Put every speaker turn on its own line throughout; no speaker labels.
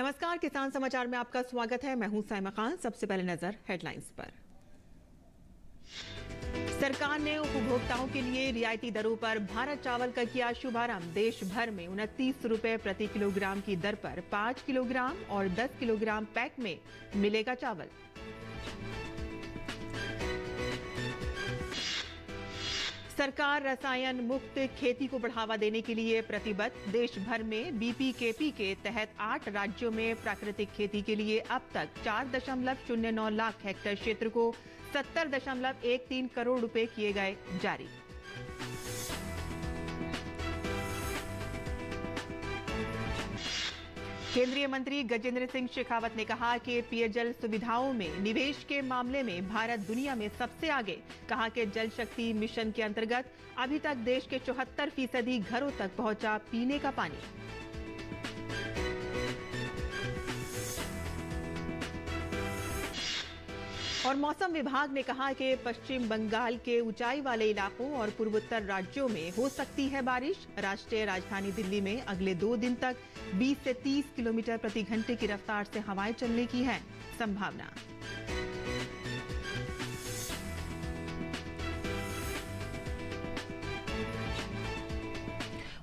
नमस्कार, किसान समाचार में आपका स्वागत है। मैं हूं साइमा खान। सबसे पहले नजर हेडलाइंस पर। सरकार ने उपभोक्ताओं के लिए रियायती दरों पर भारत चावल का किया शुभारंभ। देश भर में 29 रुपए प्रति किलोग्राम की दर पर 5 किलोग्राम और 10 किलोग्राम पैक में मिलेगा चावल। सरकार रसायन मुक्त खेती को बढ़ावा देने के लिए प्रतिबद्ध। देश भर में बीपीकेपी के तहत 8 राज्यों में प्राकृतिक खेती के लिए अब तक 4.09 लाख हेक्टेयर क्षेत्र को 70.13 करोड़ रुपए किए गए जारी। केंद्रीय मंत्री गजेंद्र सिंह शेखावत ने कहा कि पेयजल सुविधाओं में निवेश के मामले में भारत दुनिया में सबसे आगे। कहा कि जल शक्ति मिशन के अंतर्गत अभी तक देश के 74% घरों तक पहुंचा पीने का पानी। और मौसम विभाग ने कहा कि पश्चिम बंगाल के ऊंचाई वाले इलाकों और पूर्वोत्तर राज्यों में हो सकती है बारिश। राष्ट्रीय राजधानी दिल्ली में अगले 2 दिन तक 20 से 30 किलोमीटर प्रति घंटे की रफ्तार से हवाएं चलने की है संभावना।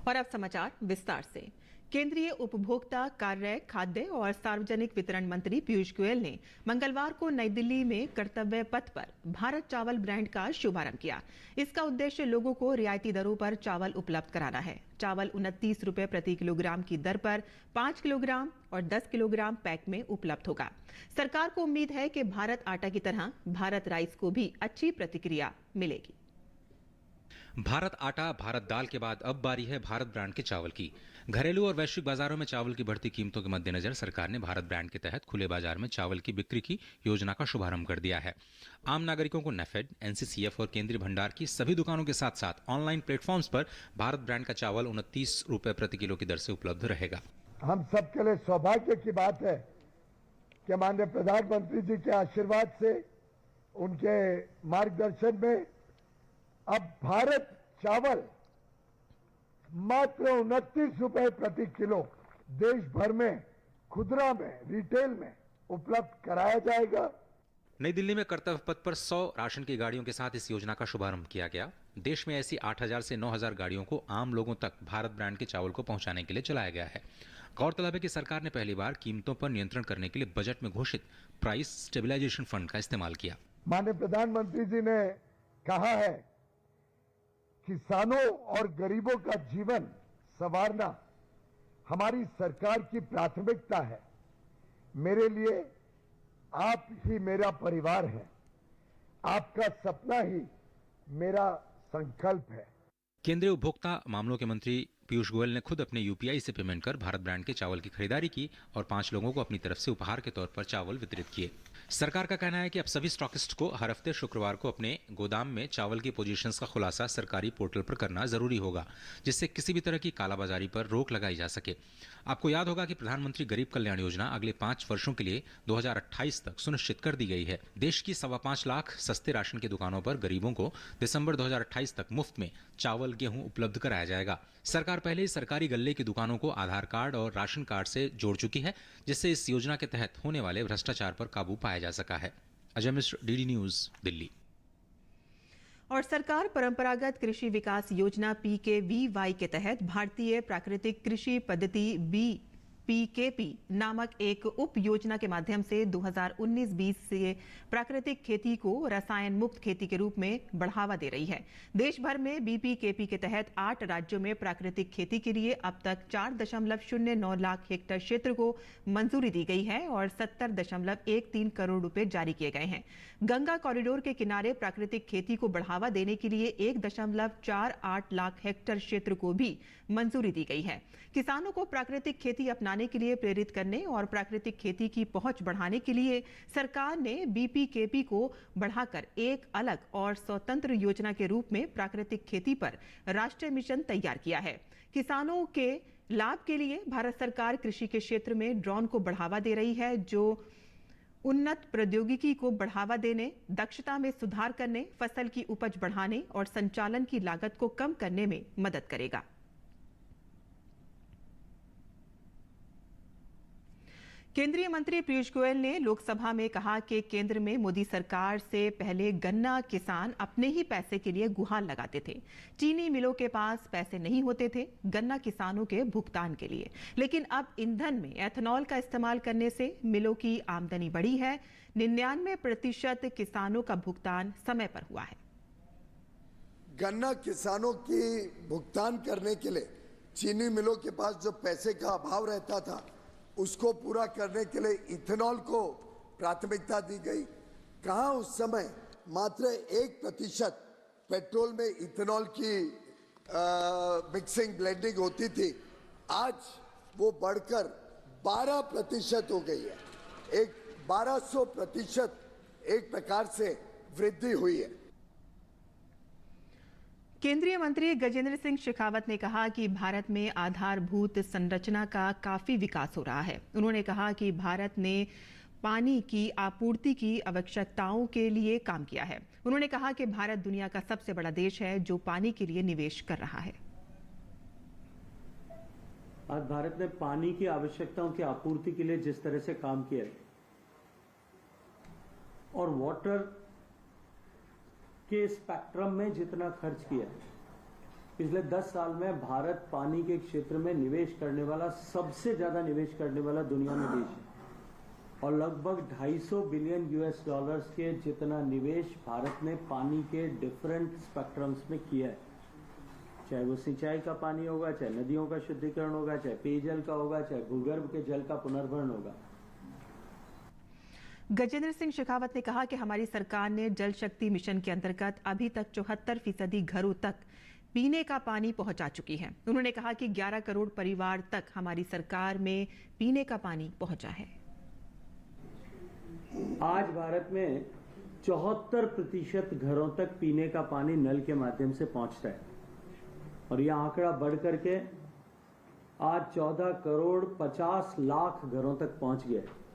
और अब समाचार विस्तार से। केंद्रीय उपभोक्ता कार्य, खाद्य और सार्वजनिक वितरण मंत्री पीयूष गोयल ने मंगलवार को नई दिल्ली में कर्तव्य पथ पर भारत चावल ब्रांड का शुभारंभ किया। इसका उद्देश्य लोगों को रियायती दरों पर चावल उपलब्ध कराना है। चावल 29 रुपए प्रति किलोग्राम की दर पर 5 किलोग्राम और 10 किलोग्राम पैक में उपलब्ध होगा। सरकार को उम्मीद है कि भारत आटा की तरह भारत राइस को भी अच्छी प्रतिक्रिया मिलेगी।
भारत आटा, भारत दाल के बाद अब बारी है भारत ब्रांड के चावल की। घरेलू और वैश्विक बाजारों में चावल की बढ़ती कीमतों के मद्देनजर सरकार ने भारत ब्रांड के तहत खुले बाजार में चावल की बिक्री की योजना का शुभारंभ कर दिया है। आम नागरिकों को नेफेड, एनसीसीएफ और केंद्रीय भंडार की सभी दुकानों के साथ साथ ऑनलाइन प्लेटफॉर्म्स पर भारत ब्रांड का चावल 29 रुपए प्रति किलो की दर से उपलब्ध रहेगा।
हम सबके लिए सौभाग्य की बात है कि माननीय प्रधानमंत्री जी के आशीर्वाद से, उनके मार्गदर्शन में अब भारत चावल मात्र 29 रुपए प्रति किलो देश भर में खुदरा में, रिटेल में उपलब्ध कराया जाएगा।
नई दिल्ली में कर्तव्य पथ पर 100 राशन की गाड़ियों के साथ इस योजना का शुभारंभ किया गया। देश में ऐसी 8000 से 9000 गाड़ियों को आम लोगों तक भारत ब्रांड के चावल को पहुंचाने के लिए चलाया गया है। गौरतलब है कि सरकार ने पहली बार कीमतों पर नियंत्रण करने के लिए बजट में घोषित प्राइस स्टेबलाइजेशन फंड का इस्तेमाल किया।
माननीय प्रधानमंत्री जी ने कहा है, किसानों और गरीबों का जीवन संवारना हमारी सरकार की प्राथमिकता है। मेरे लिए आप ही मेरा परिवार है, आपका सपना ही मेरा संकल्प है।
केंद्रीय उपभोक्ता मामलों के मंत्री पीयूष गोयल ने खुद अपने यूपीआई से पेमेंट कर भारत ब्रांड के चावल की खरीदारी की और 5 लोगों को अपनी तरफ से उपहार के तौर पर चावल वितरित किए। सरकार का कहना है कि अब सभी स्टॉकिस्ट को हर हफ्ते शुक्रवार को अपने गोदाम में चावल की पोजीशंस का खुलासा सरकारी पोर्टल पर करना जरूरी होगा, जिससे किसी भी तरह की कालाबाजारी पर रोक लगाई जा सके। आपको याद होगा कि प्रधानमंत्री गरीब कल्याण योजना अगले 5 वर्षों के लिए 2028 तक सुनिश्चित कर दी गई है। देश की 5.25 लाख सस्ते राशन की दुकानों पर गरीबों को दिसंबर 2028 तक मुफ्त में चावल, गेहूं उपलब्ध कराया जाएगा। सरकार पहले ही सरकारी गल्ले की दुकानों को आधार कार्ड और राशन कार्ड से जोड़ चुकी है, जिससे इस योजना के तहत होने वाले भ्रष्टाचार पर काबू पाया जा सका है। Ajay Mishra, DD news, Delhi.
और सरकार परंपरागत कृषि विकास योजना PKVY के तहत भारतीय प्राकृतिक कृषि पद्धति BPKP नामक एक उप योजना के माध्यम से 2019-20 से प्राकृतिक खेती को रसायन मुक्त खेती के रूप में बढ़ावा दे रही है। देश भर में BPKP के तहत 8 राज्यों में प्राकृतिक खेती के लिए अब तक 4.09 लाख हेक्टेयर क्षेत्र को मंजूरी दी गई है और 70.13 करोड़ रुपए जारी किए गए हैं। गंगा कॉरिडोर के किनारे प्राकृतिक खेती को बढ़ावा देने के लिए 1.48 लाख हेक्टेयर क्षेत्र को भी मंजूरी दी गई है। किसानों को प्राकृतिक खेती अपनाने के लिए प्रेरित करने और प्राकृतिक खेती की पहुंच बढ़ाने के लिए सरकार ने BPKP को बढ़ाकर एक अलग और स्वतंत्र योजना के रूप में प्राकृतिक खेती पर राष्ट्रीय मिशन तैयार किया है। किसानों के लाभ के लिए भारत सरकार कृषि के क्षेत्र में ड्रोन को बढ़ावा दे रही है, जो उन्नत प्रौद्योगिकी को बढ़ावा देने, दक्षता में सुधार करने, फसल की उपज बढ़ाने और संचालन की लागत को कम करने में मदद करेगा। केंद्रीय मंत्री पीयूष गोयल ने लोकसभा में कहा कि केंद्र में मोदी सरकार से पहले गन्ना किसान अपने ही पैसे के लिए गुहार लगाते थे। चीनी मिलों के पास पैसे नहीं होते थे गन्ना किसानों के भुगतान के लिए, लेकिन अब ईंधन में एथेनॉल का इस्तेमाल करने से मिलों की आमदनी बढ़ी है। 99% किसानों का भुगतान समय पर हुआ है।
गन्ना किसानों की भुगतान करने के लिए चीनी मिलों के पास जो पैसे का अभाव रहता था उसको पूरा करने के लिए इथेनॉल को प्राथमिकता दी गई। कहाँ उस समय मात्र 1% पेट्रोल में इथेनॉल की मिक्सिंग ब्लेंडिंग होती थी, आज वो बढ़कर 12% हो गई है। एक 1200% एक प्रकार से वृद्धि हुई है।
केंद्रीय मंत्री गजेंद्र सिंह शेखावत ने कहा कि भारत में आधारभूत संरचना का काफी विकास हो रहा है। उन्होंने कहा कि भारत ने पानी की आपूर्ति की आवश्यकताओं के लिए काम किया है। उन्होंने कहा कि भारत दुनिया का सबसे बड़ा देश है जो पानी के लिए निवेश कर रहा है।
आज भारत ने पानी की आवश्यकताओं की आपूर्ति के लिए जिस तरह से काम किया है और वाटर के स्पेक्ट्रम में जितना खर्च किया पिछले 10 साल में भारत पानी के क्षेत्र में निवेश करने वाला सबसे ज्यादा निवेश करने वाला दुनिया में देश है और लगभग 250 बिलियन US डॉलर्स के जितना निवेश भारत ने पानी के डिफरेंट स्पेक्ट्रम्स में किया है, चाहे वो सिंचाई का पानी होगा, चाहे नदियों का शुद्धिकरण होगा, चाहे पेयजल का होगा, चाहे भूगर्भ के जल का पुनर्भरण होगा।
गजेंद्र सिंह शेखावत ने कहा कि हमारी सरकार ने जल शक्ति मिशन के अंतर्गत अभी तक 74% घरों तक पीने का पानी पहुंचा चुकी है। उन्होंने कहा कि 11 करोड़ परिवार तक हमारी सरकार में पीने का पानी पहुंचा है।
आज भारत में 74% घरों तक पीने का पानी नल के माध्यम से पहुंचता है और यह आंकड़ा बढ़ करके आज 14 करोड़ 50 लाख घरों तक पहुंच गया है।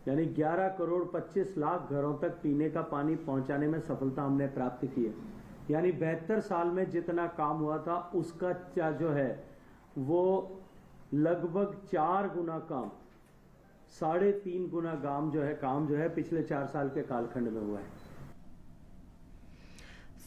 यानी 11 करोड़ 25 लाख घरों तक पीने का पानी पहुंचाने में सफलता हमने प्राप्त की है। यानी 72 साल में जितना काम हुआ था उसका जो है वो लगभग 4 गुना काम, 3.5 गुना काम जो है पिछले 4 साल के कालखंड में हुआ है।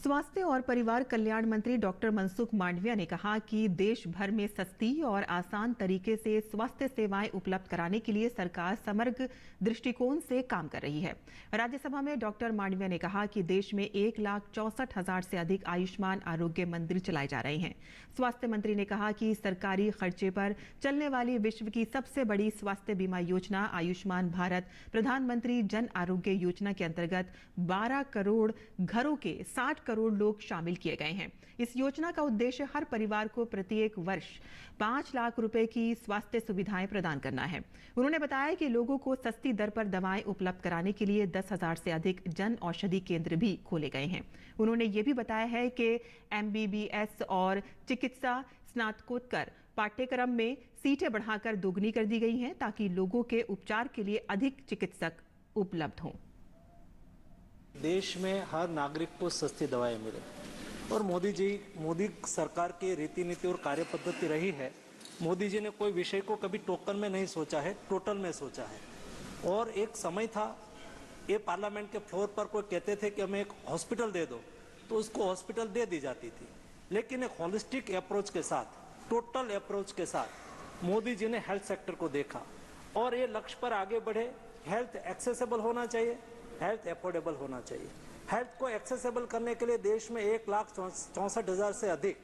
स्वास्थ्य और परिवार कल्याण मंत्री डॉक्टर मनसुख मांडविया ने कहा कि देश भर में सस्ती और आसान तरीके से स्वास्थ्य सेवाएं उपलब्ध कराने के लिए सरकार समग्र दृष्टिकोण से काम कर रही है। राज्यसभा में डॉक्टर मांडविया ने कहा कि देश में 1,64,000 से अधिक आयुष्मान आरोग्य मंदिर चलाए जा रहे हैं। स्वास्थ्य मंत्री ने कहा कि सरकारी खर्चे पर चलने वाली विश्व की सबसे बड़ी स्वास्थ्य बीमा योजना आयुष्मान भारत प्रधानमंत्री जन आरोग्य योजना के अंतर्गत 12 करोड़ घरों के 60 करोड़ लोग शामिल किए गए हैं। इस योजना का उद्देश्य हर परिवार को प्रत्येक वर्ष 5 लाख रुपए की स्वास्थ्य सुविधाएं प्रदान करना है। उन्होंने बताया कि लोगों को सस्ती दर पर दवाएं उपलब्ध कराने के लिए 10,000 से अधिक जन औषधि केंद्र भी खोले गए हैं। उन्होंने ये भी बताया है कि MBBS और चिकित्सा स्नातकोत्तर पाठ्यक्रम में सीटें बढ़ाकर दोगुनी कर दी गई हैं ताकि लोगों के उपचार के लिए अधिक चिकित्सक उपलब्ध हों।
देश में हर नागरिक को सस्ती दवाएं मिले और मोदी सरकार की रीति नीति और कार्य पद्धति रही है। मोदी जी ने कोई विषय को कभी टोकन में नहीं सोचा है, टोटल में सोचा है। और एक समय था ये पार्लियामेंट के फ्लोर पर कोई कहते थे कि हमें एक हॉस्पिटल दे दो तो उसको हॉस्पिटल दे दी जाती थी, लेकिन एक होलिस्टिक अप्रोच के साथ, टोटल अप्रोच के साथ मोदी जी ने हेल्थ सेक्टर को देखा और ये लक्ष्य पर आगे बढ़े। हेल्थ एक्सेसिबल होना चाहिए, हेल्थ अफोर्डेबल होना चाहिए। हेल्थ को एक्सेसिबल करने के लिए देश में 1,64,000 से अधिक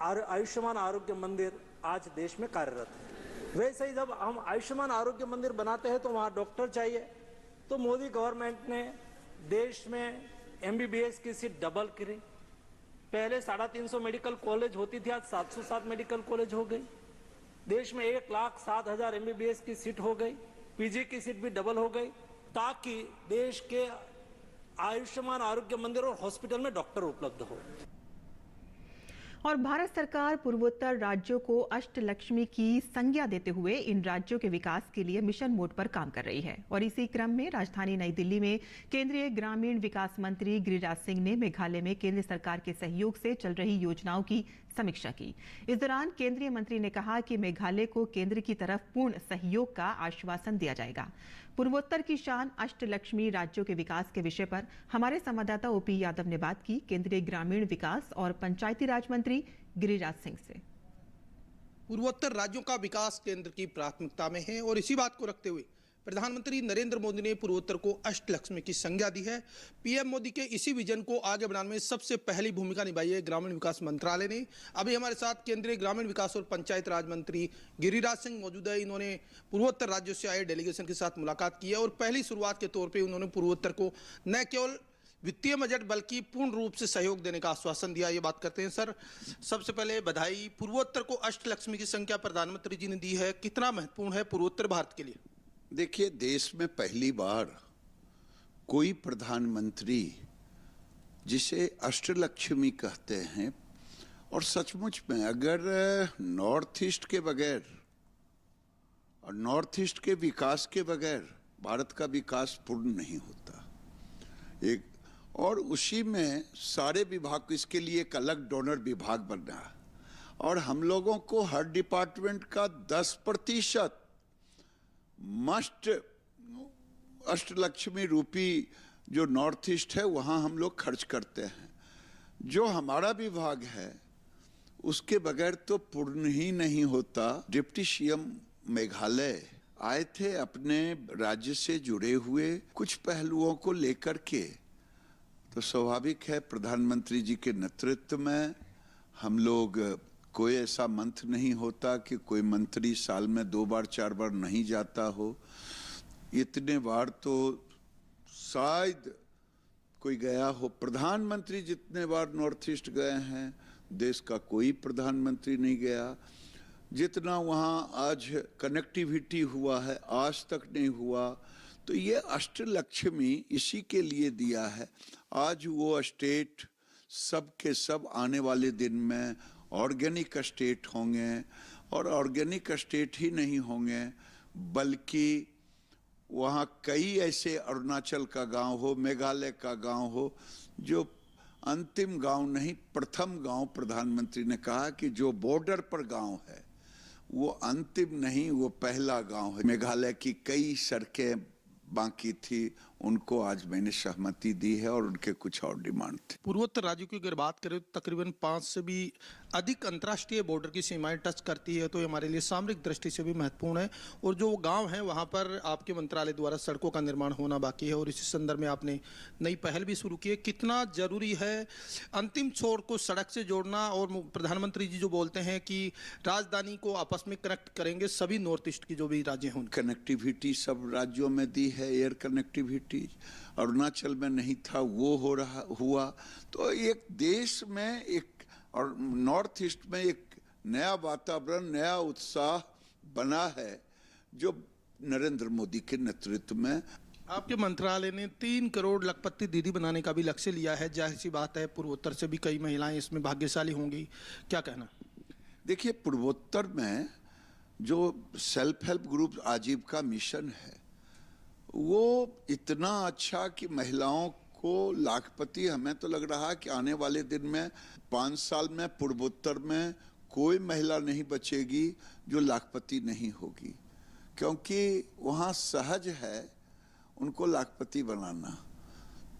आयुष्मान आरोग्य मंदिर आज देश में कार्यरत है। वैसे ही जब हम आयुष्मान आरोग्य मंदिर बनाते हैं तो वहाँ डॉक्टर चाहिए, तो मोदी गवर्नमेंट ने देश में MBBS की सीट डबल करी। पहले 350 मेडिकल कॉलेज होती थी, आज 707 मेडिकल कॉलेज हो गई। देश में 1,07,000 MBBS की सीट हो गई, PG की सीट भी डबल हो गई, ताकि देश के आयुष्मान आरोग्य मंदिर और हॉस्पिटल में डॉक्टर उपलब्ध हो।
और भारत सरकार पूर्वोत्तर राज्यों को अष्टलक्ष्मी की संज्ञा देते हुए इन राज्यों के विकास के लिए मिशन मोड पर काम कर रही है। और इसी क्रम में राजधानी नई दिल्ली में केंद्रीय ग्रामीण विकास मंत्री गिरिराज सिंह ने मेघालय में केंद्र सरकार के सहयोग से चल रही योजनाओं की समीक्षा की। इस दौरान केंद्रीय मंत्री ने कहा कि मेघालय को केंद्र की तरफ पूर्ण सहयोग का आश्वासन दिया जाएगा। पूर्वोत्तर की शान अष्टलक्ष्मी राज्यों के विकास के विषय पर हमारे संवाददाता ओपी यादव ने बात की केंद्रीय ग्रामीण विकास और पंचायती राज मंत्री गिरिराज सिंह से।
पूर्वोत्तर राज्यों का विकास केंद्र की प्राथमिकता में है और इसी बात को रखते हुए प्रधानमंत्री नरेंद्र मोदी ने पूर्वोत्तर को अष्टलक्ष्मी की संज्ञा दी है। पीएम मोदी के इसी विजन को आगे बढ़ाने में सबसे पहली भूमिका निभाई है ग्रामीण विकास मंत्रालय ने। अभी हमारे साथ केंद्रीय ग्रामीण विकास और पंचायत राज मंत्री गिरिराज सिंह मौजूद है। इन्होंने पूर्वोत्तर राज्यों से आए डेलीगेशन के साथ मुलाकात की है और पहली शुरुआत के तौर पर उन्होंने पूर्वोत्तर को न केवल वित्तीय बजट बल्कि पूर्ण रूप से सहयोग देने का आश्वासन दिया। ये बात करते हैं सर, सबसे पहले बधाई। पूर्वोत्तर को अष्टलक्ष्मी की संख्या प्रधानमंत्री जी ने दी है, कितना महत्वपूर्ण है पूर्वोत्तर भारत के लिए?
देखिए, देश में पहली बार कोई प्रधानमंत्री जिसे अष्टलक्ष्मी कहते हैं, और सचमुच में अगर नॉर्थ ईस्ट के बगैर और नॉर्थ ईस्ट के विकास के बगैर भारत का विकास पूर्ण नहीं होता। एक और उसी में सारे विभाग, इसके लिए एक अलग डोनर विभाग बना और हम लोगों को हर डिपार्टमेंट का 10% मस्ट अष्टलक्ष्मी रूपी जो नॉर्थ ईस्ट है वहाँ हम लोग खर्च करते हैं। जो हमारा विभाग है उसके बगैर तो पूर्ण ही नहीं होता। डिप्टी सीएम मेघालय आए थे अपने राज्य से जुड़े हुए कुछ पहलुओं को लेकर के, तो स्वाभाविक है प्रधानमंत्री जी के नेतृत्व में हम लोग, कोई ऐसा मंथ नहीं होता कि कोई मंत्री साल में 2 बार 4 बार नहीं जाता हो। इतने बार तो शायद कोई गया हो। प्रधानमंत्री जितने बार नॉर्थ ईस्ट गए हैं देश का कोई प्रधानमंत्री नहीं गया। जितना वहाँ आज कनेक्टिविटी हुआ है आज तक नहीं हुआ। तो ये अष्टलक्ष्मी इसी के लिए दिया है। आज वो स्टेट सब के सब आने वाले दिन में ऑर्गेनिक स्टेट होंगे, और ऑर्गेनिक स्टेट ही नहीं होंगे बल्कि वहाँ कई ऐसे अरुणाचल का गांव हो, मेघालय का गांव हो, जो अंतिम गांव नहीं प्रथम गांव, प्रधानमंत्री ने कहा कि जो बॉर्डर पर गांव है वो अंतिम नहीं, वो पहला गांव है। मेघालय की कई सड़कें बाकी थी, उनको आज मैंने सहमति दी है और उनके कुछ और डिमांड थे।
पूर्वोत्तर राज्यों की अगर बात करें तो तकरीबन 5 से भी अधिक अंतर्राष्ट्रीय बॉर्डर की सीमाएं टच करती है, तो ये हमारे लिए सामरिक दृष्टि से भी महत्वपूर्ण है। और जो गांव हैं वहां पर आपके मंत्रालय द्वारा सड़कों का निर्माण होना बाकी है और इसी संदर्भ में आपने नई पहल भी शुरू की है। कितना जरूरी है अंतिम छोर को सड़क से जोड़ना? और प्रधानमंत्री जी जो बोलते हैं कि राजधानी को आपस में कनेक्ट करेंगे सभी नॉर्थ ईस्ट की जो भी राज्य हैं,
कनेक्टिविटी सब राज्यों में दी है। एयर कनेक्टिविटी अरुणाचल में नहीं था, वो हुआ। तो एक देश में एक और नॉर्थ ईस्ट में एक नया वातावरण, नया उत्साह बना है जो नरेंद्र मोदी के नेतृत्व में।
आपके मंत्रालय ने 3 करोड़ लखपति दीदी बनाने का भी लक्ष्य लिया है। जाहिर सी बात है पूर्वोत्तर से भी कई महिलाएं इसमें भाग्यशाली होंगी, क्या कहना?
देखिए, पूर्वोत्तर में जो सेल्फ हेल्प ग्रुप आजीविका मिशन है वो इतना अच्छा कि महिलाओं को लाखपति, हमें तो लग रहा है कि आने वाले दिन में 5 साल में पूर्वोत्तर में कोई महिला नहीं बचेगी जो लाखपति नहीं होगी, क्योंकि वहाँ सहज है उनको लाखपति बनाना।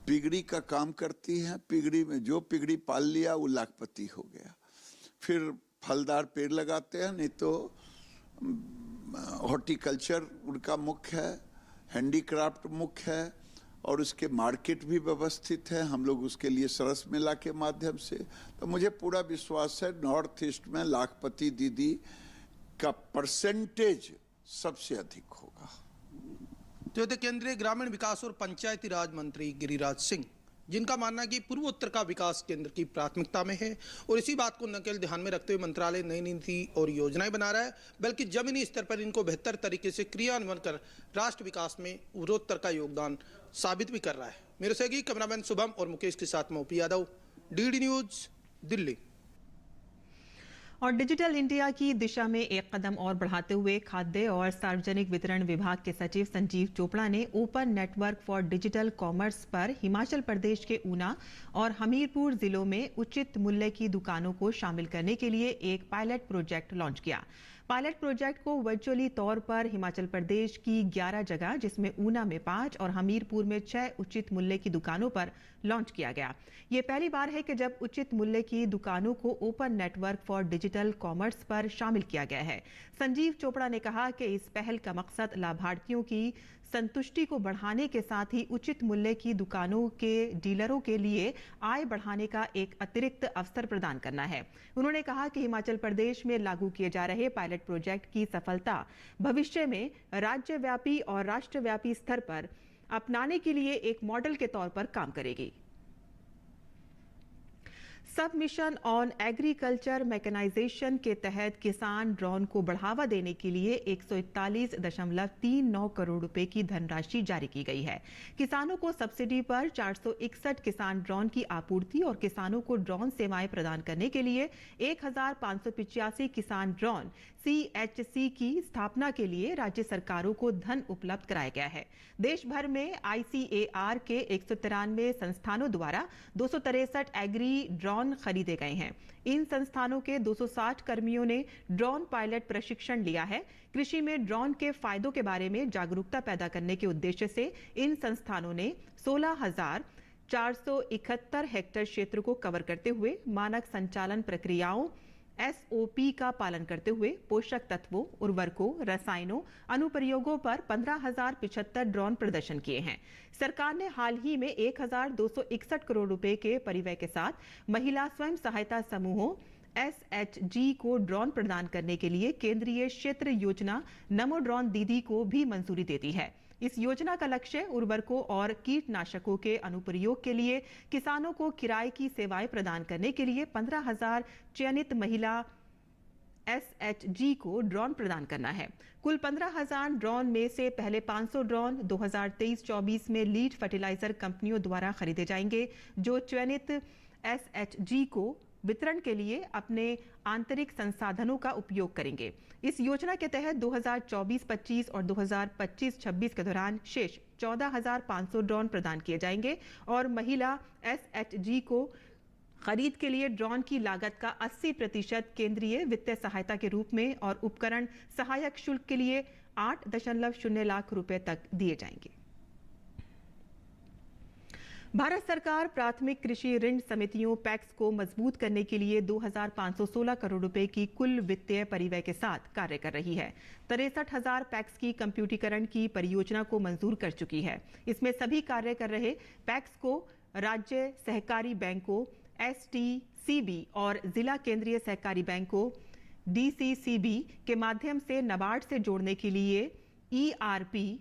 पिगड़ी का काम करती हैं, पिगड़ी में जो पिगड़ी पाल लिया वो लाखपति हो गया। फिर फलदार पेड़ लगाते हैं, नहीं तो हॉर्टिकल्चर उनका मुख्य है, हैंडीक्राफ्ट मुख्य है और उसके मार्केट भी व्यवस्थित है। हम लोग उसके लिए सरस मेला के माध्यम से, तो मुझे पूरा विश्वास है नॉर्थ ईस्ट में लाखपति दीदी का परसेंटेज सबसे अधिक होगा।
तो केंद्रीय ग्रामीण विकास और पंचायती राज मंत्री गिरिराज सिंह, जिनका मानना है कि पूर्वोत्तर का विकास केंद्र की प्राथमिकता में है और इसी बात को न केवल ध्यान में रखते हुए मंत्रालय नई नीति और योजनाएं बना रहा है बल्कि जमीनी स्तर पर इनको बेहतर तरीके से क्रियान्वयन कर राष्ट्र विकास में पूर्वोत्तर का योगदान साबित भी कर रहा है। मेरे सहयोगी कैमरामैन शुभम और मुकेश के साथ मैं OP Yadav, DD news, Delhi.
और डिजिटल इंडिया की दिशा में एक कदम और बढ़ाते हुए खाद्य और सार्वजनिक वितरण विभाग के सचिव संजीव चोपड़ा ने open network for digital commerce पर हिमाचल प्रदेश के ऊना और हमीरपुर जिलों में उचित मूल्य की दुकानों को शामिल करने के लिए एक पायलट प्रोजेक्ट लॉन्च किया। पायलट प्रोजेक्ट को वर्चुअली तौर पर हिमाचल प्रदेश की 11 जगह, जिसमें ऊना में 5 और हमीरपुर में 6 उचित मूल्य की दुकानों पर लॉन्च किया गया। ये पहली बार है कि जब उचित मूल्य की दुकानों को open network for digital commerce पर शामिल किया गया है। संजीव चोपड़ा ने कहा कि इस पहल का मकसद लाभार्थियों की संतुष्टि को बढ़ाने के साथ ही उचित मूल्य की दुकानों के डीलरों के लिए आय बढ़ाने का एक अतिरिक्त अवसर प्रदान करना है। उन्होंने कहा कि हिमाचल प्रदेश में लागू किए जा रहे पायलट प्रोजेक्ट की सफलता भविष्य में राज्यव्यापी और राष्ट्रव्यापी स्तर पर अपनाने के लिए एक मॉडल के तौर पर काम करेगी। सब मिशन ऑन एग्रीकल्चर मैकेनाइजेशन के तहत किसान ड्रोन को बढ़ावा देने के लिए 141.39 करोड़ रुपए की धनराशि जारी की गई है। किसानों को सब्सिडी पर 461 किसान ड्रोन की आपूर्ति और किसानों को ड्रोन सेवाएं प्रदान करने के लिए 1585 किसान ड्रोन CHC की स्थापना के लिए राज्य सरकारों को धन उपलब्ध कराया गया है। देश भर में ICAR के 193 संस्थानों द्वारा 263 एग्री ड्रोन खरीदे गए हैं। इन संस्थानों के 260 कर्मियों ने ड्रोन पायलट प्रशिक्षण लिया है। कृषि में ड्रोन के फायदों के बारे में जागरूकता पैदा करने के उद्देश्य से इन संस्थानों ने 16,471 हेक्टेयर क्षेत्र को कवर करते हुए मानक संचालन प्रक्रियाओं SOP का पालन करते हुए पोषक तत्वों, उर्वरकों, रसायनों, अनुप्रयोगों पर 15,075 ड्रोन प्रदर्शन किए हैं। सरकार ने हाल ही में 1,261 करोड़ रुपए के परिव्यय के साथ महिला स्वयं सहायता समूहों SHG को ड्रोन प्रदान करने के लिए केंद्रीय क्षेत्र योजना नमो ड्रोन दीदी को भी मंजूरी दे दी है। इस योजना का लक्ष्य उर्वरकों और कीटनाशकों के अनुप्रयोग के लिए किसानों को किराए की सेवाएं प्रदान करने के लिए 15,000 चयनित महिला SHG को ड्रोन प्रदान करना है। कुल 15,000 ड्रोन में से पहले 500 ड्रोन 2023-24 में लीड फर्टिलाइजर कंपनियों द्वारा खरीदे जाएंगे, जो चयनित SHG को वितरण के लिए अपने आंतरिक संसाधनों का उपयोग करेंगे। इस योजना के तहत 2024-25 और 2025-26 के दौरान शेष 14,500 ड्रोन प्रदान किए जाएंगे और महिला SHG को खरीद के लिए ड्रोन की लागत का 80% केंद्रीय वित्तीय सहायता के रूप में और उपकरण सहायक शुल्क के लिए 8.0 लाख रुपए तक दिए जाएंगे। भारत सरकार प्राथमिक कृषि ऋण समितियों पैक्स को मजबूत करने के लिए 2,516 करोड़ रुपए की कुल वित्तीय परिव्यय के साथ कार्य कर रही है। 63,000 पैक्स की कंप्यूटरीकरण की परियोजना को मंजूर कर चुकी है। इसमें सभी कार्य कर रहे पैक्स को राज्य सहकारी बैंकों STCB और जिला केंद्रीय सहकारी बैंकों DCCB के माध्यम से नाबार्ड से जोड़ने के लिए ERP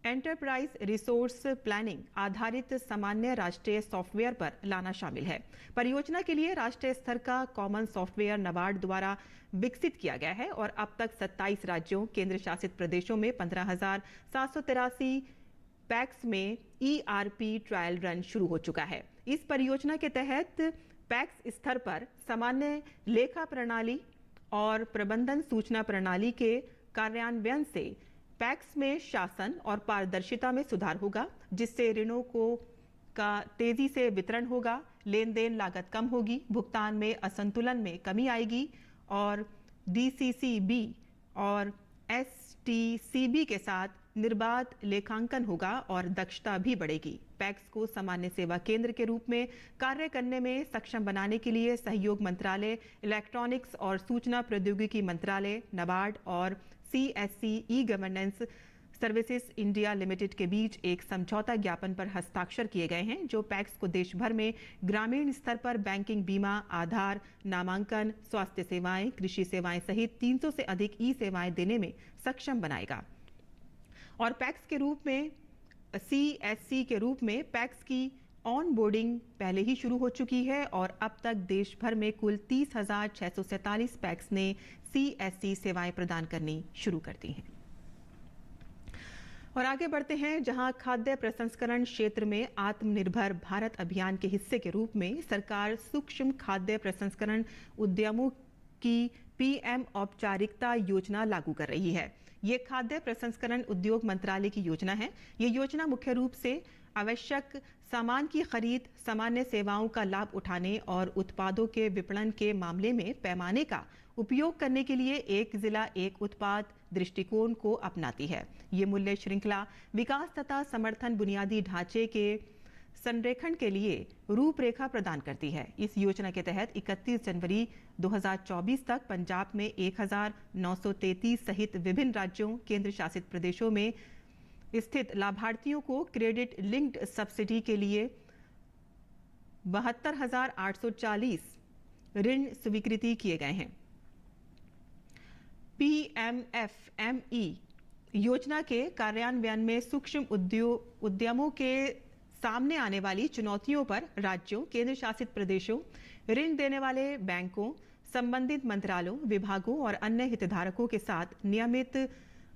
एंटरप्राइज रिसोर्स प्लानिंग आधारित सामान्य राष्ट्रीय सॉफ्टवेयर पर लाना शामिल है। परियोजना के लिए राष्ट्रीय स्तर का कॉमन सॉफ्टवेयर नाबार्ड द्वारा विकसित किया गया है और अब तक 27 राज्यों, केंद्र शासित प्रदेशों में 15,783 पैक्स में ERP ट्रायल रन शुरू हो चुका है। इस परियोजना के तहत पैक्स स्तर पर सामान्य लेखा प्रणाली और प्रबंधन सूचना प्रणाली के कार्यान्वयन से पैक्स में शासन और पारदर्शिता में सुधार होगा, जिससे ऋणों का तेजी से वितरण होगा, लेन देन लागत कम होगी, भुगतान में असंतुलन में कमी आएगी और DCCB और STCB के साथ निर्बाध लेखांकन होगा और दक्षता भी बढ़ेगी। पैक्स को सामान्य सेवा केंद्र के रूप में कार्य करने में सक्षम बनाने के लिए सहयोग मंत्रालय, इलेक्ट्रॉनिक्स और सूचना प्रौद्योगिकी मंत्रालय, नाबार्ड और CSC e-governance services India limited के बीच एक समझौता ज्ञापन पर हस्ताक्षर किए गए हैं, जो पैक्स को देश भर में ग्रामीण स्तर पर बैंकिंग, बीमा, आधार, नामांकन, स्वास्थ्य सेवाएं, कृषि सेवाएं सहित 300 से अधिक ई-सेवाएं देने में सक्षम बनाएगा। और पैक्स के रूप में CSC के रूप में पैक्स की ऑन बोर्डिंग पहले ही शुरू हो चुकी है और अब तक देश भर में कुल 30,647 पैक्स ने CSC सेवाएं प्रदान करनी शुरू कर दी हैं। और आगे बढ़ते हैं, जहां खाद्य प्रसंस्करण क्षेत्र में आत्मनिर्भर भारत अभियान के हिस्से के रूप में सरकार सूक्ष्म खाद्य प्रसंस्करण उद्यमों की पीएम औपचारिकता योजना लागू कर रही है। ये खाद्य प्रसंस्करण उद्योग मंत्रालय की योजना है। ये योजना मुख्य रूप से आवश्यक सामान की खरीद, सामान्य सेवाओं का लाभ उठाने और उत्पादों के विपणन के मामले में पैमाने का उपयोग करने के लिए एक जिला एक उत्पाद दृष्टिकोण को अपनाती है। ये मूल्य श्रृंखला विकास तथा समर्थन बुनियादी ढांचे के संरेखण के लिए रूपरेखा प्रदान करती है। इस योजना के तहत 31 जनवरी 2024 तक पंजाब में 1933 सहित विभिन्न राज्यों, केंद्र शासित प्रदेशों में स्थित लाभार्थियों को क्रेडिट लिंक्ड सब्सिडी के लिए 72,840 ऋण स्वीकृति किए गए हैं। PMFME योजना के कार्यान्वयन में सूक्ष्म उद्यमों के सामने आने वाली चुनौतियों पर राज्यों, केंद्र शासित प्रदेशों, ऋण देने वाले बैंकों, संबंधित मंत्रालयों, विभागों और अन्य हितधारकों के साथ नियमित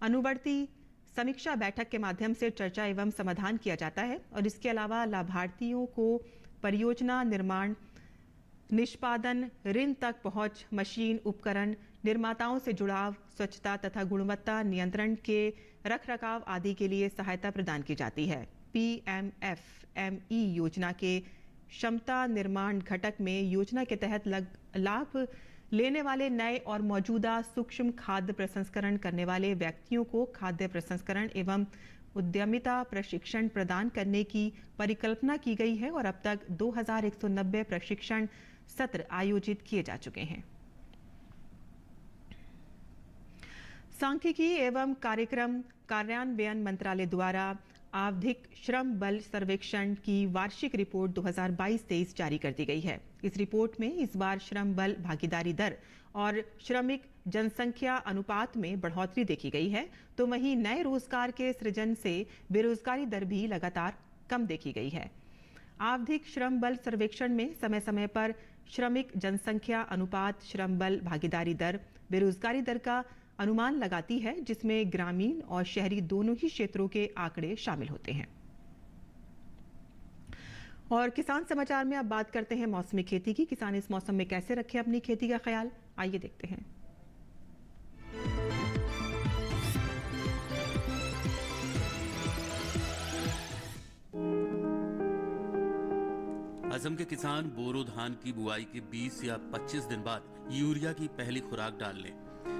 अनुवर्ती समीक्षा बैठक के माध्यम से चर्चा एवं समाधान किया जाता है। और इसके अलावा लाभार्थियों को परियोजना निर्माण, निष्पादन, ऋण तक पहुंच, मशीन, उपकरण, निर्माताओं से जुड़ाव, स्वच्छता तथा गुणवत्ता नियंत्रण के रखरखाव आदि के लिए सहायता प्रदान की जाती है। PMFME योजना के क्षमता निर्माण घटक में योजना के तहत लाभ लेने वाले नए और मौजूदा सूक्ष्म खाद्य प्रसंस्करण करने वाले व्यक्तियों को खाद्य प्रसंस्करण एवं उद्यमिता प्रशिक्षण प्रदान करने की परिकल्पना की गई है और अब तक 2190 प्रशिक्षण सत्र आयोजित किए जा चुके हैं। सांख्यिकी एवं कार्यक्रम कार्यान्वयन मंत्रालय द्वारा आवधिक श्रम बल सर्वेक्षण की वार्षिक रिपोर्ट 2022-23 जारी कर दी गई है। इस रिपोर्ट में इस बार श्रम बल भागीदारी दर और श्रमिक जनसंख्या अनुपात में बढ़ोतरी देखी गई है, तो वहीं नए रोजगार के सृजन से बेरोजगारी दर भी लगातार कम देखी गई है। आवधिक श्रम बल सर्वेक्षण में समय समय पर श्रमिक जनसंख्या अनुपात, श्रम बल भागीदारी दर, बेरोजगारी दर का अनुमान लगाती है, जिसमें ग्रामीण और शहरी दोनों ही क्षेत्रों के आंकड़े शामिल होते हैं। और किसान समाचार में अब बात करते हैं मौसमी खेती की। किसान इस मौसम में कैसे रखें अपनी खेती का ख्याल, आइए देखते हैं।
असम के किसान बोरो धान की बुआई के 20 या 25 दिन बाद यूरिया की पहली खुराक डाल लें।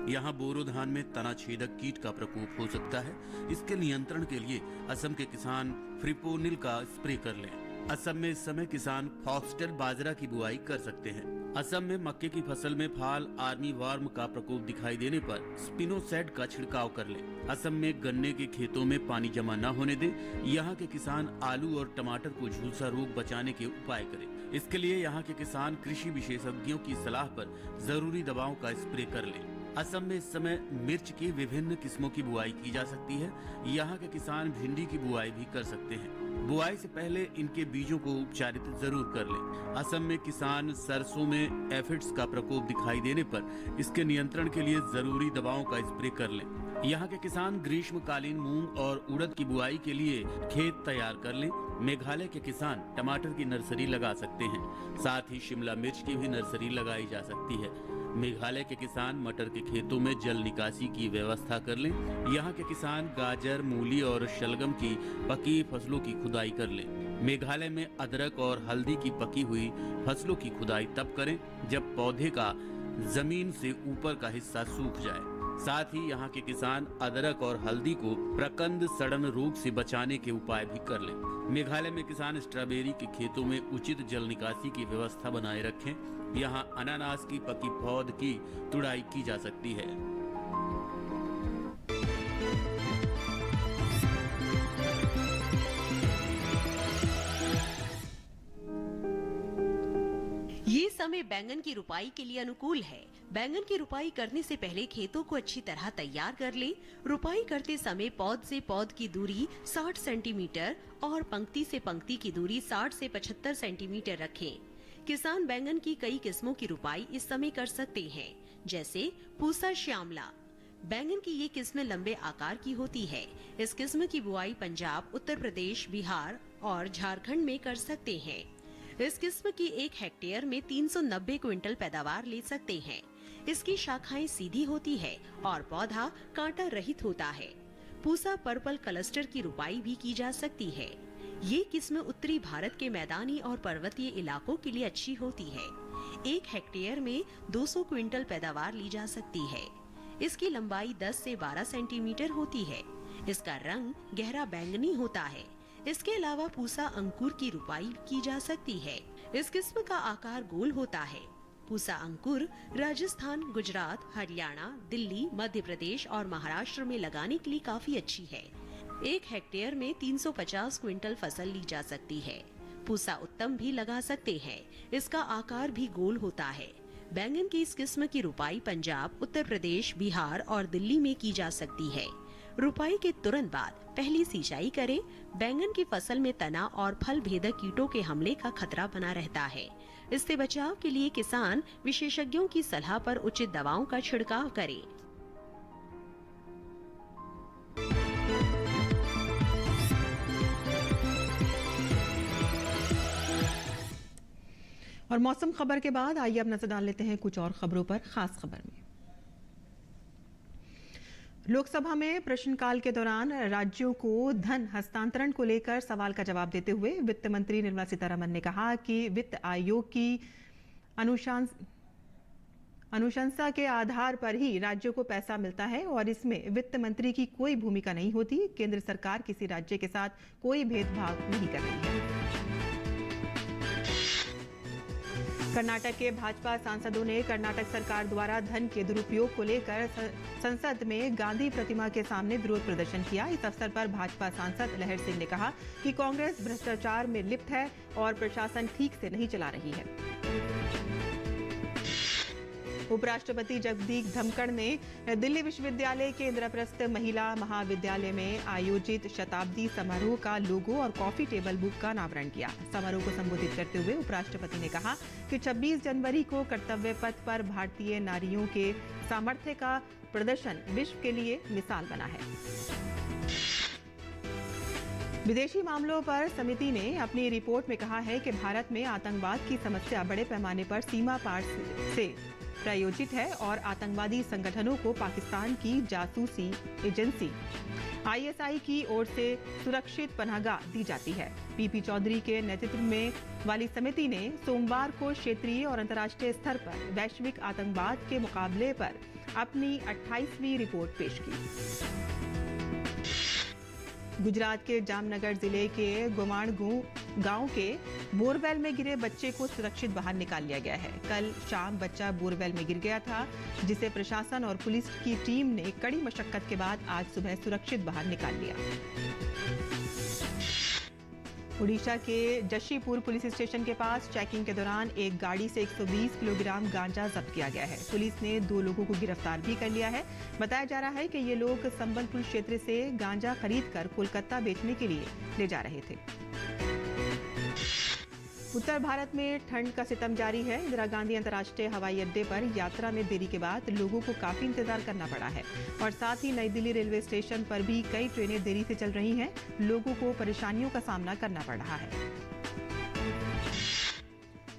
यहाँ बोरो धान में तना छेदक कीट का प्रकोप हो सकता है। इसके नियंत्रण के लिए असम के किसान फ्रिपोनिल का स्प्रे कर लें। असम में इस समय किसान फॉक्सटेल बाजरा की बुआई कर सकते हैं। असम में मक्के की फसल में फाल आर्मी वर्म का प्रकोप दिखाई देने पर स्पिनोसैड का छिड़काव कर लें। असम में गन्ने के खेतों में पानी जमा न होने दें। यहाँ के किसान आलू और टमाटर को झुलसा रोग बचाने के उपाय करें। इसके लिए यहाँ के किसान कृषि विशेषज्ञों की सलाह पर जरूरी दवाओं का स्प्रे कर लें। असम में इस समय मिर्च की विभिन्न किस्मों की बुआई की जा सकती है। यहाँ के किसान भिंडी की बुआई भी कर सकते हैं। बुआई से पहले इनके बीजों को उपचारित जरूर कर लें। असम में किसान सरसों में एफिड्स का प्रकोप दिखाई देने पर इसके नियंत्रण के लिए जरूरी दवाओं का स्प्रे कर लें। यहाँ के किसान ग्रीष्मकालीन मूंग और उड़द की बुआई के लिए खेत तैयार कर लें। मेघालय के किसान टमाटर की नर्सरी लगा सकते हैं। साथ ही शिमला मिर्च की भी नर्सरी लगाई जा सकती है। मेघालय के किसान मटर के खेतों में जल निकासी की व्यवस्था कर लें। यहाँ के किसान गाजर, मूली और शलगम की पकी फसलों की खुदाई कर लें। मेघालय में अदरक और हल्दी की पकी हुई फसलों की खुदाई तब करें जब पौधे का जमीन से ऊपर का हिस्सा सूख जाए। साथ ही यहाँ के किसान अदरक और हल्दी को प्रकंद सड़न रोग से बचाने के उपाय भी कर लें। मेघालय में किसान स्ट्रॉबेरी के खेतों में उचित जल निकासी की व्यवस्था बनाए रखें। यहाँ अनानास की पकी पौध की तुड़ाई की जा सकती है।
ये समय बैंगन की रुपाई के लिए अनुकूल है। बैंगन की रुपाई करने से पहले खेतों को अच्छी तरह तैयार कर लें। रुपाई करते समय पौध से पौध की दूरी 60 सेंटीमीटर और पंक्ति से पंक्ति की दूरी 60 से 75 सेंटीमीटर रखें। किसान बैंगन की कई किस्मों की रुपाई इस समय कर सकते हैं, जैसे पूसा श्यामला। बैंगन की ये किस्में लंबे आकार की होती है। इस किस्म की बुआई पंजाब, उत्तर प्रदेश, बिहार और झारखंड में कर सकते हैं। इस किस्म की 1 हेक्टेयर में 390 क्विंटल पैदावार ले सकते हैं। इसकी शाखाएं सीधी होती है और पौधा कांटा रहित होता है। पूसा पर्पल क्लस्टर की रुपाई भी की जा सकती है। ये किस्म उत्तरी भारत के मैदानी और पर्वतीय इलाकों के लिए अच्छी होती है। 1 हेक्टेयर में 200 क्विंटल पैदावार ली जा सकती है। इसकी लंबाई 10 से 12 सेंटीमीटर होती है। इसका रंग गहरा बैंगनी होता है। इसके अलावा पूसा अंकुर की रुपाई की जा सकती है। इस किस्म का आकार गोल होता है। पूसा अंकुर राजस्थान, गुजरात, हरियाणा, दिल्ली, मध्य प्रदेश और महाराष्ट्र में लगाने के लिए काफी अच्छी है। 1 हेक्टेयर में 350 क्विंटल फसल ली जा सकती है। पूसा उत्तम भी लगा सकते हैं। इसका आकार भी गोल होता है। बैंगन की इस किस्म की रुपाई पंजाब, उत्तर प्रदेश, बिहार और दिल्ली में की जा सकती है। रुपाई के तुरंत बाद पहली सिंचाई करें। बैंगन की फसल में तना और फल भेदक कीटों के हमले का खतरा बना रहता है। इससे बचाव के लिए किसान विशेषज्ञों की सलाह पर उचित दवाओं का छिड़काव करें।
और मौसम खबर के बाद आइए अब नजर डाल लेते हैं कुछ और खबरों पर। खास खबर में लोकसभा में प्रश्नकाल के दौरान राज्यों को धन हस्तांतरण को लेकर सवाल का जवाब देते हुए वित्त मंत्री निर्मला सीतारमण ने कहा कि वित्त आयोग की अनुशंसा के आधार पर ही राज्यों को पैसा मिलता है और इसमें वित्त मंत्री की कोई भूमिका नहीं होती। केंद्र सरकार किसी राज्य के साथ कोई भेदभाव नहीं कर रही है। कर्नाटक के भाजपा सांसदों ने कर्नाटक सरकार द्वारा धन के दुरुपयोग को लेकर संसद में गांधी प्रतिमा के सामने विरोध प्रदर्शन किया। इस अवसर पर भाजपा सांसद लहर सिंह ने कहा कि कांग्रेस भ्रष्टाचार में लिप्त है और प्रशासन ठीक से नहीं चला रही है। उपराष्ट्रपति जगदीप धनखड़ ने दिल्ली विश्वविद्यालय के इंद्रप्रस्थ महिला महाविद्यालय में आयोजित शताब्दी समारोह का लोगो और कॉफी टेबल बुक का अनावरण किया। समारोह को संबोधित करते हुए उपराष्ट्रपति ने कहा कि 26 जनवरी को कर्तव्य पथ पर भारतीय नारियों के सामर्थ्य का प्रदर्शन विश्व के लिए मिसाल बना है। विदेशी मामलों पर समिति ने अपनी रिपोर्ट में कहा है कि भारत में आतंकवाद की समस्या बड़े पैमाने पर सीमा पार से प्रायोजित है और आतंकवादी संगठनों को पाकिस्तान की जासूसी एजेंसी आईएसआई की ओर से सुरक्षित पनाहगाह दी जाती है। पीपी चौधरी के नेतृत्व में वाली समिति ने सोमवार को क्षेत्रीय और अंतर्राष्ट्रीय स्तर पर वैश्विक आतंकवाद के मुकाबले पर अपनी 28वीं रिपोर्ट पेश की। गुजरात के जामनगर जिले के गोमाणगू गांव के बोरवेल में गिरे बच्चे को सुरक्षित बाहर निकाल लिया गया है। कल शाम बच्चा बोरवेल में गिर गया था, जिसे प्रशासन और पुलिस की टीम ने कड़ी मशक्कत के बाद आज सुबह सुरक्षित बाहर निकाल लिया। उड़ीसा के जशीपुर पुलिस स्टेशन के पास चेकिंग के दौरान एक गाड़ी से 120 किलोग्राम गांजा जब्त किया गया है। पुलिस ने 2 लोगों को गिरफ्तार भी कर लिया है। बताया जा रहा है कि ये लोग संबलपुर क्षेत्र से गांजा खरीदकर कोलकाता बेचने के लिए ले जा रहे थे। उत्तर भारत में ठंड का सितम जारी है। इंदिरा गांधी अंतर्राष्ट्रीय हवाई अड्डे पर यात्रा में देरी के बाद लोगों को काफी इंतजार करना पड़ा है और साथ ही नई दिल्ली रेलवे स्टेशन पर भी कई ट्रेनें देरी से चल रही हैं। लोगों को परेशानियों का सामना करना पड़ रहा है।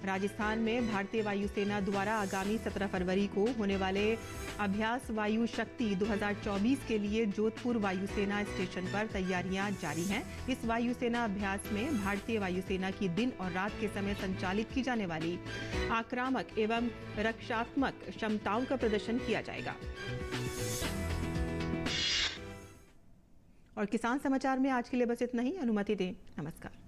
राजस्थान में भारतीय वायुसेना द्वारा आगामी 17 फरवरी को होने वाले अभ्यास वायु शक्ति 2024 के लिए जोधपुर वायुसेना स्टेशन पर तैयारियां जारी हैं। इस वायुसेना अभ्यास में भारतीय वायुसेना की दिन और रात के समय संचालित की जाने वाली आक्रामक एवं रक्षात्मक क्षमताओं का प्रदर्शन किया जाएगा। और किसान समाचार में आज के लिए बस इतना ही। अनुमति दें। नमस्कार।